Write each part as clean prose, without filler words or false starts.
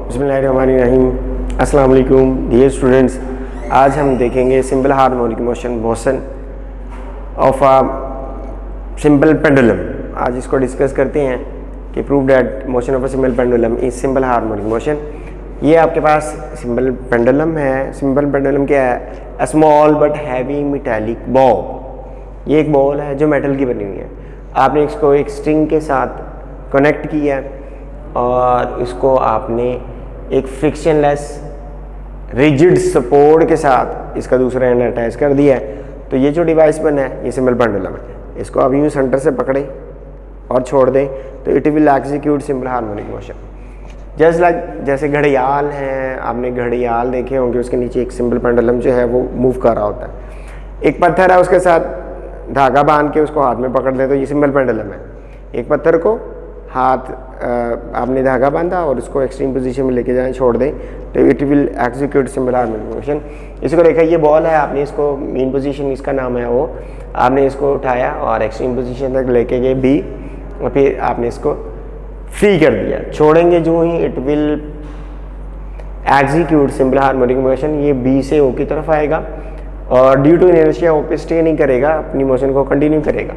बिस्मिल्लाहिर्रहमानिर्रहीम। अस्सलाम वालेकुम डियर स्टूडेंट्स। आज हम देखेंगे simple harmonic motion of a simple pendulum. आज इसको डिस्कस करते हैं कि prove that motion of a simple pendulum is simple harmonic motion. ये आपके पास सिंपल पेंडुलम है। सिंपल पेंडुलम क्या है? A small but heavy metallic ball. ये एक बॉल है जो मेटल की बनी हुई है। आपने इसको एक स्ट्रिंग के साथ कनेक्ट किया और इसको आपने एक फ्रिक्शनलेस रिजिड सपोर्ट के साथ इसका दूसरा एंड अटैच कर दिया है। तो ये जो डिवाइस बना है ये सिंपल पेंडुलम है। इसको आप यूँ सेंटर से पकड़े और छोड़ दें तो it will execute simple harmonic motion. Just like जैसे घड़ियाल हैं, आपने घड़ियाल देखे होंगे, उसके नीचे एक सिंपल पेंडुलम जो है वो मूव कर रहा होता है। एक पत्थर है, उसके साथ धागा बांध के उसको हाथ में पकड़ लें तो ये सिंपल पेंडुलम है। एक पत्थर को हाथ आपने धागा बांधा और उसको एक्सट्रीम पोजीशन में लेके जाएं, छोड़ दें तो it will execute simple harmonic motion. इसको देखा, ये बॉल है, आपने इसको मेन पोजीशन इसका नाम है वो, आपने इसको उठाया और एक्सट्रीम पोजीशन तक लेके गए बी और फिर आपने इसको फ्री कर दिया। छोड़ेंगे जो ही it will execute simple harmonic motion. ये बी से ओ की तरफ आएगा और ड्यू टू इनर्शिया ओ पे स्टे नहीं करेगा, अपनी मोशन को कंटिन्यू करेगा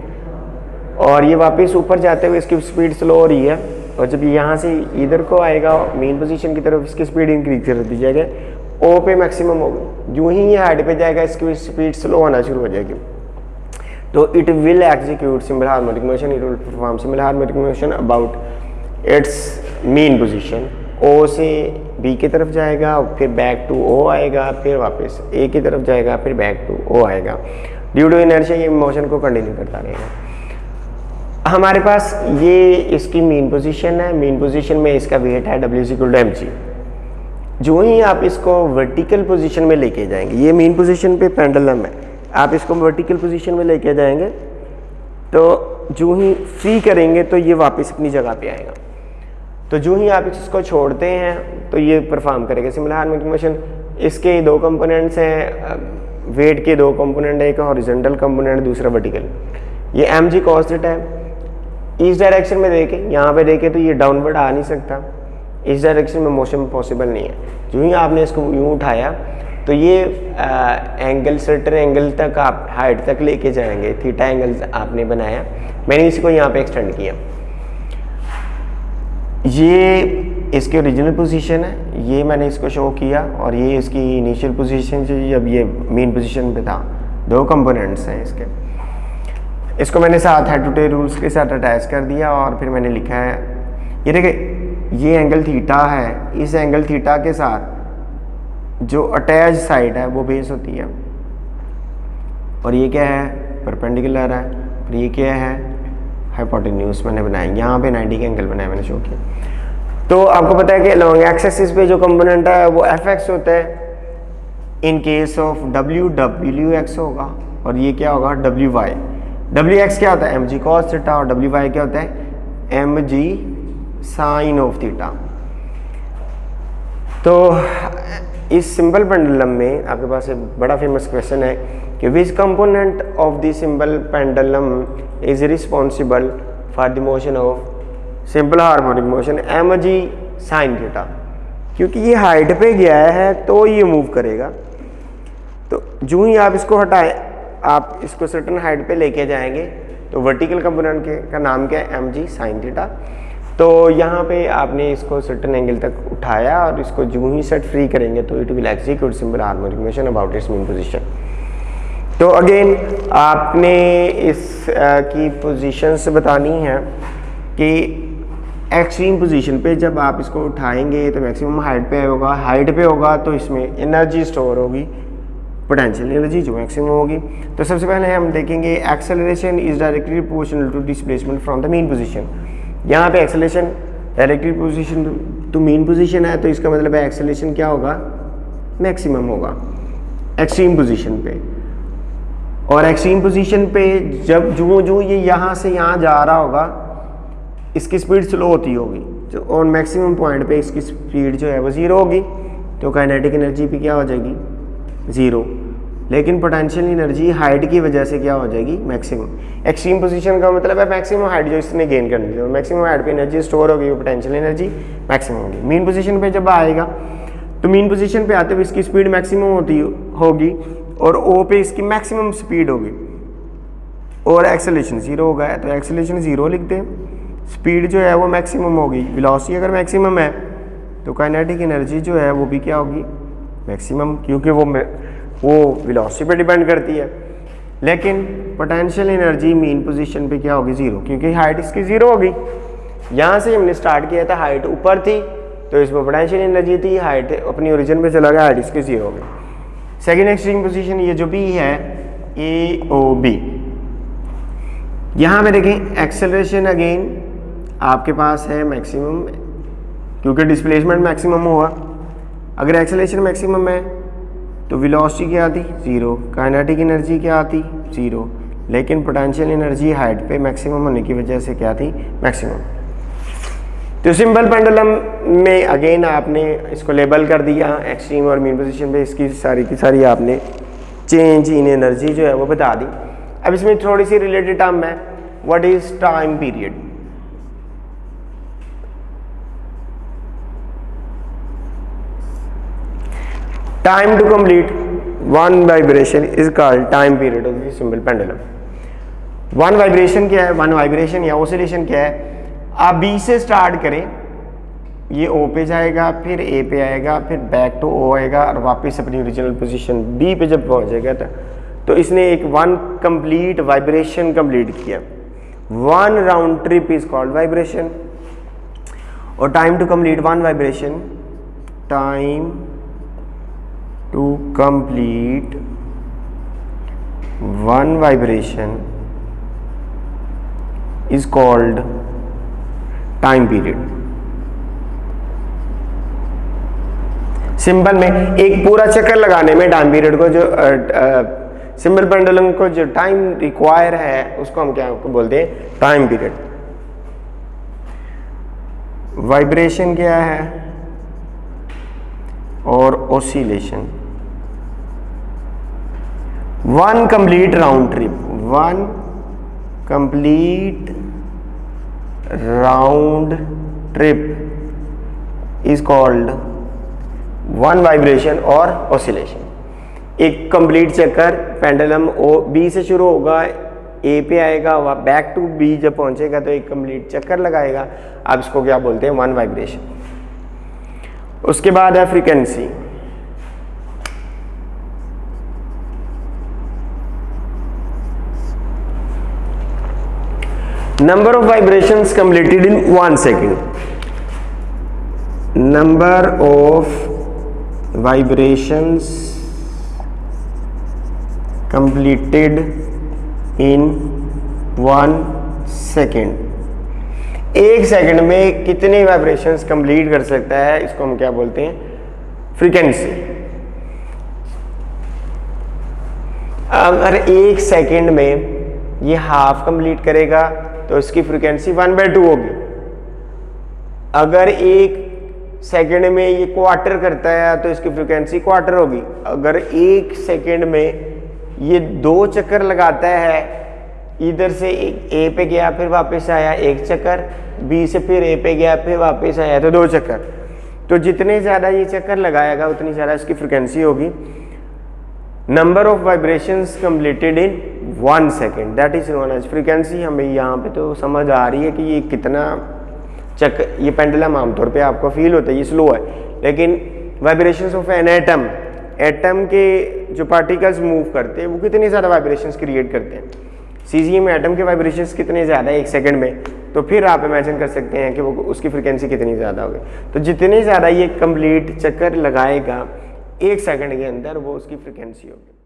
और ये वापस ऊपर जाते हुए इसकी स्पीड स्लो हो रही है और जब यहाँ से इधर को आएगा मेन पोजीशन की तरफ इसकी स्पीड इंक्रीज कर दी जाएगी। ओ पे मैक्सिमम होगी, जो ही ये हाइट पे जाएगा इसकी स्पीड स्लो होना शुरू हो जाएगी। तो it will execute simple harmonic motion. It will perform simple harmonic motion about its mean position. O से बी की तरफ जाएगा, फिर बैक टू ओ आएगा, फिर वापस ए की तरफ जाएगा, फिर बैक टू ओ आएगा। ड्यू टू इनर्शिया ये मोशन को कंटिन्यू करता रहेगा। हमारे पास ये इसकी मेन पोजीशन है। मेन पोजीशन में इसका वेट है W=mg। जो ही आप इसको वर्टिकल पोजीशन में लेके जाएंगे, ये मेन पोजीशन पे पेंडुलम है, आप इसको वर्टिकल पोजीशन में लेके जाएंगे तो जो ही फ्री करेंगे तो ये वापस अपनी जगह पे आएगा। तो जो ही आप इसको छोड़ते हैं तो ये परफॉर्म करेगा सिंपल हार्मोनिक मोशन। इसके दो कंपोनेंट्स हैं, वेट के दो कंपोनेंट है, एक हॉरिजॉन्टल कंपोनेंट, दूसरा वर्टिकल। ये mg cos थीटा है। इस डायरेक्शन में देखें, यहाँ पे देखें तो ये डाउनवर्ड आ नहीं सकता, इस डायरेक्शन में मोशन पॉसिबल नहीं है। जो ही आपने इसको यूँ उठाया तो ये एंगल सर्टेन एंगल तक आप हाइट तक लेके जाएंगे। थीटा एंगल आपने बनाया, मैंने इसको यहाँ पे एक्सटेंड किया। ये इसकी ओरिजिनल पोजीशन है, ये मैंने इसको शो किया और ये इसकी इनिशियल पोजीशन जब ये मेन पोजीशन पे था। दो कंपोनेंट्स हैं इसके। इसको मैंने साथ हेड टू टेल रूल्स के साथ अटैच कर दिया और फिर मैंने लिखा है, ये देखिए ये एंगल थीटा है, इस एंगल थीटा के साथ जो अटैच साइड है वो बेस होती है और ये क्या है? परपेंडिकुलर है। और ये क्या है? हाइपोटेन्यूज मैंने बनाया, यहाँ पे 90 का एंगल बनाया, मैंने शो किया। तो आपको पता है कि लॉन्ग एक्सिस पे जो कंपोनेंट है वो fx होता है इन केस ऑफ wx होगा और ये क्या होगा? wy। wx क्या होता है? mg cos थीटा और wy क्या होता है? mg sin of theta. तो इस सिंपल पेंडुलम में आपके पास एक बड़ा फेमस क्वेश्चन है कि विच component of the simple pendulum is responsible for the motion of simple harmonic motion mg sin theta. क्योंकि ये हाइट पे गया है तो ये मूव करेगा। तो जो ही आप इसको हटाएं, आप इसको सर्टेन हाइट पे लेके जाएंगे तो वर्टिकल कंपोनेंट का नाम क्या है? mg sin theta. तो यहाँ पे आपने इसको सर्टेन एंगल तक उठाया और इसको जो ही सेट फ्री करेंगे तो it will execute simple harmonic motion about its mean position. तो अगेन आपने इस की पोजीशंस बतानी है कि एक्सट्रीम पोजीशन पे जब आप इसको उठाएंगे तो मैक्सिमम हाइट पे होगा। हाइट पे होगा तो इसमें एनर्जी स्टोर होगी, पोटेंशियल एनर्जी जो मैक्सिमम होगी। तो सबसे पहले हम देखेंगे acceleration is directly proportional to displacement from the mean position. यहाँ पे acceleration directly position to mean position है तो इसका मतलब है एक्सेलरेशन क्या होगा? मैक्सिमम होगा एक्सट्रीम पोजीशन पे। और एक्सट्रीम पोजीशन पे जब जो ये यहाँ से यहाँ जा रहा होगा इसकी स्पीड स्लो होती होगी, जो और मैक्सिमम पॉइंट पे इसकी स्पीड जो है वो 0 होगी। तो काइनेटिक एनर्जी भी क्या हो जाएगी? 0। लेकिन पोटेंशियल एनर्जी हाइट की वजह से क्या हो जाएगी, मैक्सिमम। एक्सट्रीम पोजीशन का मतलब है मैक्सिमम हाइट जो इसने गेन करनी थी, मैक्सिमम हाइट पे एनर्जी स्टोर होगी, वो पोटेंशियल एनर्जी मैक्सिमम होगी। मीन पोजीशन पे जब आएगा तो मीन पोजीशन पे आते हुए इसकी स्पीड मैक्सिमम होगी और ओ पे इसकी मैक्सिमम स्पीड होगी और एक्सेलरेशन 0 होगा, तो एक्सेलरेशन 0 लिखते हैं। स्पीड जो है वो मैक्सिमम होगी, वेलोसिटी अगर मैक्सिमम है तो काइनेटिक एनर्जी जो है वो भी क्या होगी, मैक्सिमम, क्योंकि वो वेलोसिटी पे डिपेंड करती है। लेकिन पोटेंशियल एनर्जी मीन पोजीशन पे क्या होगी, 0, क्योंकि हाइट इसकी 0 होगी। यहाँ से हमने स्टार्ट किया था, हाइट ऊपर थी तो इसमें पोटेंशियल एनर्जी थी, हाइट अपनी ओरिजिन पे चला गया, हाइट इसकी 0 हो गई। सेकेंड एक्सट्रीम पोजीशन ये जो भी है AOB, यहाँ पे देखें एक्सेलरेशन अगेन आपके पास है मैक्सिमम, क्योंकि डिस्प्लेसमेंट मैक्सिमम हुआ। अगर एक्सेलरेशन मैक्सिमम है तो वेलोसिटी क्या आती, 0, काइनेटिक एनर्जी क्या आती, 0, लेकिन पोटेंशियल एनर्जी हाइट पे मैक्सिमम होने की वजह से क्या थी, मैक्सिमम। तो सिंपल पेंडुलम में अगेन आपने इसको लेबल कर दिया एक्सट्रीम और मीन पोजीशन पे, इसकी सारी की सारी आपने चेंज इन एनर्जी जो है वो बता दी। अब इसमें थोड़ी सी रिलेटेड टर्म है, what is time period. Time to complete one vibration is called time period of the simple pendulum. One vibration क्या है, वन वाइब्रेशन या ऑसिलेशन क्या है, आप बी से स्टार्ट करें, ये ओ पे जाएगा, फिर ए पे आएगा, फिर बैक टू ओ आएगा और वापस अपनी ओरिजिनल पोजीशन बी पे जब पहुंचेगा तो इसने एक वन कंप्लीट वाइब्रेशन कंप्लीट किया। One round trip is called vibration. और time to complete one vibration, time to complete one vibration is called time period. Simple में एक पूरा चक्कर लगाने में टाइम पीरियड को जो सिंपल पेंडुलम को जो टाइम रिक्वायर है उसको हम क्या बोलते हैं, टाइम पीरियड। वाइब्रेशन क्या है और oscillation, one complete round trip, one complete round trip is called one vibration और ऑसिलेशन। एक कंप्लीट चक्कर पेंडुलम ओ बी से शुरू होगा, ए पे आएगा, वह बैक टू बी जब पहुंचेगा तो एक कंप्लीट चक्कर लगाएगा, आप इसको क्या बोलते हैं, वन वाइब्रेशन। उसके बाद है frequency. Number of vibrations completed in 1 second. Number of vibrations completed in 1 second. 1 second में कितने वाइब्रेशंस कंप्लीट कर सकता है, इसको हम क्या बोलते हैं, फ्रीक्वेंसी। अगर 1 सेकंड में ये हाफ कंप्लीट करेगा तो इसकी फ्रीक्वेंसी 1/2 होगी। अगर 1 सेकंड में ये क्वार्टर करता है तो इसकी फ्रीक्वेंसी क्वार्टर होगी। अगर 1 सेकंड में ये 2 चक्कर लगाता है, इधर से ए पे गया फिर वापस आया 1 चक्कर, बी से फिर ए पे गया फिर वापस आया तो 2 चक्कर, तो जितने ज़्यादा ये चक्कर लगाएगा उतनी ज़्यादा इसकी फ्रीक्वेंसी होगी। Number of vibrations completed in 1 second, that is known as frequency. हमें यहाँ पे तो समझ आ रही है कि ये कितना चक्कर, ये पेंडुलम आमतौर पे आपको फील होता है ये स्लो है, लेकिन vibrations of an atom, atom के जो पार्टिकल्स मूव करते हैं वो कितनी ज़्यादा वाइब्रेशंस क्रिएट करते हैं, सीजीएम में एटम के वाइब्रेशंस कितने ज़्यादा है 1 सेकेंड में, तो फिर आप इमेजिन कर सकते हैं कि वो उसकी फ्रीक्वेंसी कितनी ज़्यादा होगी। तो जितनी ज़्यादा ये कंप्लीट चक्कर लगाएगा 1 सेकंड के अंदर वो उसकी फ्रीक्वेंसी होगी।